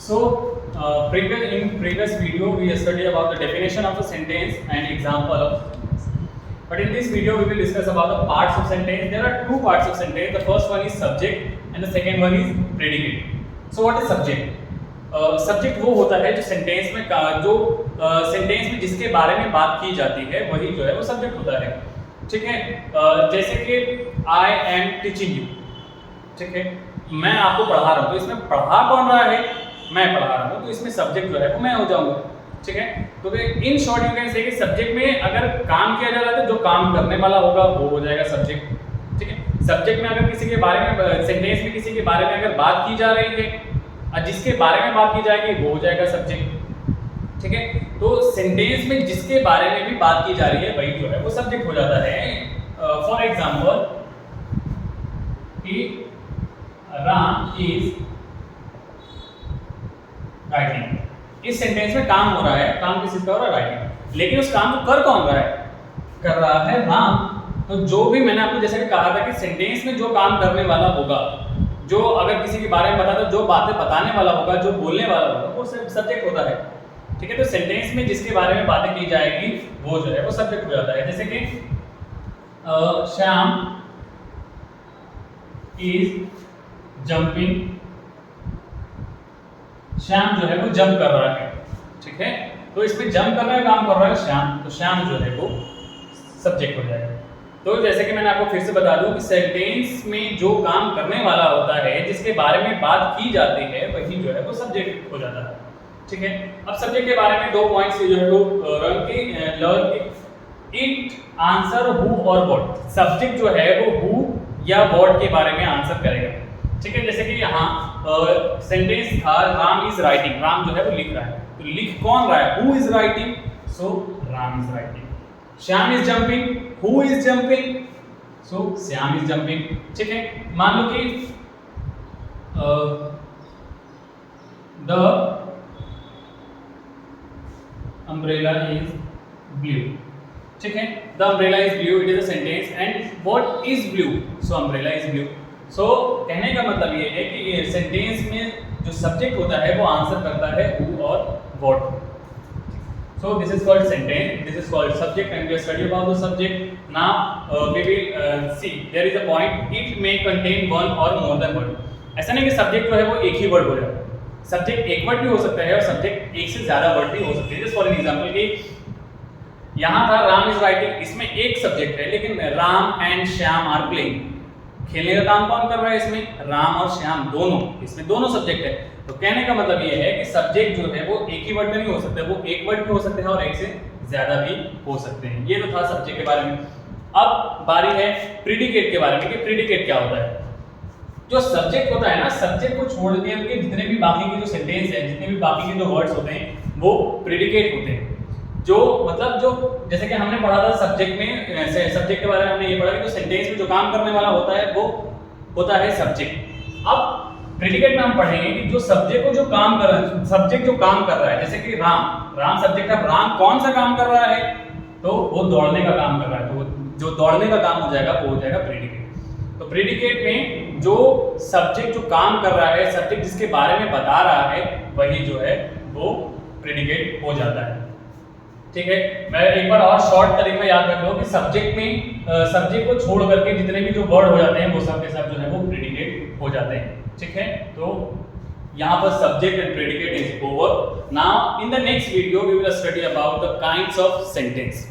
In previous video we studied about the definition of a sentence and example of sentence. But in this video we will discuss about the parts of sentence. There are two parts of sentence. The first one is subject and the second one is predicate. So what is subject? Subject वो होता है जो sentence में जिसके बारे में बात की जाती है वही जो है वो सब्जेक्ट होता है। ठीक है, जैसे कि आई एम टीचिंग यू। ठीक है, मैं आपको पढ़ा रहा हूँ, तो इसमें पढ़ा कौन रहा है? मैं पढ़ा रहा हूँ, तो इसमें सब्जेक्ट जो है वो मैं हो जाऊंगा। ठीक है, तो in short you can say कि सब्जेक्ट में अगर काम किया जा रहा है तो जो काम करने वाला होगा वो हो जाएगा सब्जेक्ट। ठीक है, सब्जेक्ट में अगर किसी के बारे में सेंटेंस में किसी के बारे में अगर बात की जा रही है और जिसके बारे में बात की जाएगी वो हो जाएगा सब्जेक्ट। ठीक है, तो सेंटेंस में जिसके बारे में भी बात की जा रही है वही जो है वो सब्जेक्ट हो जाता है। फॉर एग्जांपल कि राम इज राइटिंग, इस सेंटेंस में काम हो रहा है, काम किस चीज का हो रहा है? राइटिंग। लेकिन उस काम को कर कौन रहा है? कर रहा है राम। तो जो भी मैंने आपको जैसे कि कहा था कि सेंटेंस में जो काम करने वाला होगा, जो अगर किसी के बारे में बताता, जो बातें बताने वाला होगा, जो बोलने वाला होगा, वो सब्जेक्ट होता है। ठीक है, तो सेंटेंस में जिसके बारे में बातें की जाएगी वो जो है वो सब्जेक्ट हो जाता है। जैसे कि श्याम इज जंपिंग, श्याम जो है वो जंप कर रहा है। ठीक है, तो इसमें जंप करने का काम कर रहा है श्याम, तो श्याम जो है वो सब्जेक्ट हो जाएगा। तो जैसे कि मैंने आपको फिर से बता दूं कि सेंटेंस में जो काम करने वाला होता है, जिसके बारे में बात की जाती है वही जो है वो सब्जेक्ट हो जाता है। ठीक है, अब सब्जेक्ट के बारे में 2 पॉइंट्स जो है तो लर्न इट आंसर हु और व्हाट। सब्जेक्ट जो है वो हु या व्हाट के बारे में आंसर करेगा। ठीक है, जैसे कि यहाँ सेंटेंस था राम इज राइटिंग, राम जो है वो लिख रहा है, तो लिख कौन रहा है? Who is writing, so Ram is writing. Shyam is jumping, who is jumping, so Shyam is jumping. ठीक है, मान लो कि द अम्ब्रेला इज ब्लू। ठीक है, the umbrella is blue, it is a sentence and what is blue, so umbrella is blue. So कहने का मतलब ये है कि ये सेंटेंस में जो सब्जेक्ट होता है वो आंसर करता है हु और what. So this is called sentence, this is called subject, and we have studied about the subject. Now we will see there is a point, it may contain one or more than word. ऐसा नहीं कि subject जो है वो एक ही word हो जाए, subject एक वर्ड भी हो सकता है और सब्जेक्ट एक से ज्यादा वर्ड भी हो सकते हैं। जस्ट फॉर एग्जांपल कि यहाँ था राम इज राइटिंग, इसमें एक सब्जेक्ट है लेकिन Ram and Shyam are playing. खेलने का काम कौन कर रहा है इसमें? राम और श्याम दोनों, इसमें दोनों सब्जेक्ट है। तो कहने का मतलब ये है कि सब्जेक्ट जो है वो एक ही वर्ड में नहीं हो सकते, वो एक वर्ड भी हो सकते हैं और एक से ज्यादा भी हो सकते हैं। ये तो था सब्जेक्ट के बारे में। अब बारी है प्रीडिकेट के बारे में कि प्रीडिकेट क्या होता है। जो सब्जेक्ट होता है ना, सब्जेक्ट को छोड़ के जितने भी बाकी के जो सेंटेंस है, जितने भी बाकी के जो वर्ड्स होते हैं वो प्रीडिकेट होते हैं। जो मतलब जो जैसे कि हमने पढ़ा था सब्जेक्ट में, सब्जेक्ट के बारे में हमने ये पढ़ा कि जो सेंटेंस में जो काम करने वाला होता है वो होता है सब्जेक्ट। अब प्रेडिकेट में हम पढ़ेंगे कि जो सब्जेक्ट को जो काम कर रहा है, सब्जेक्ट जो काम कर रहा है, जैसे कि राम सब्जेक्ट है, राम कौन सा काम कर रहा है? तो वो दौड़ने का काम कर रहा है, तो जो दौड़ने का काम हो जाएगा वो हो जाएगा प्रेडिकेट। तो प्रेडिकेट में जो सब्जेक्ट जो काम कर रहा है, सब्जेक्ट जिसके बारे में बता रहा है वही जो है वो प्रेडिकेट हो जाता है। ठीक है, मैं एक बार और शॉर्ट तरीका याद रख लो कि सब्जेक्ट में सब्जेक्ट को छोड़ करके जितने भी जो वर्ड हो जाते हैं वो सब के सब जो है वो प्रेडिकेट हो जाते हैं। ठीक है, तो यहाँ पर subject and predicate is over. Now in the next video we will study about the kinds of sentence.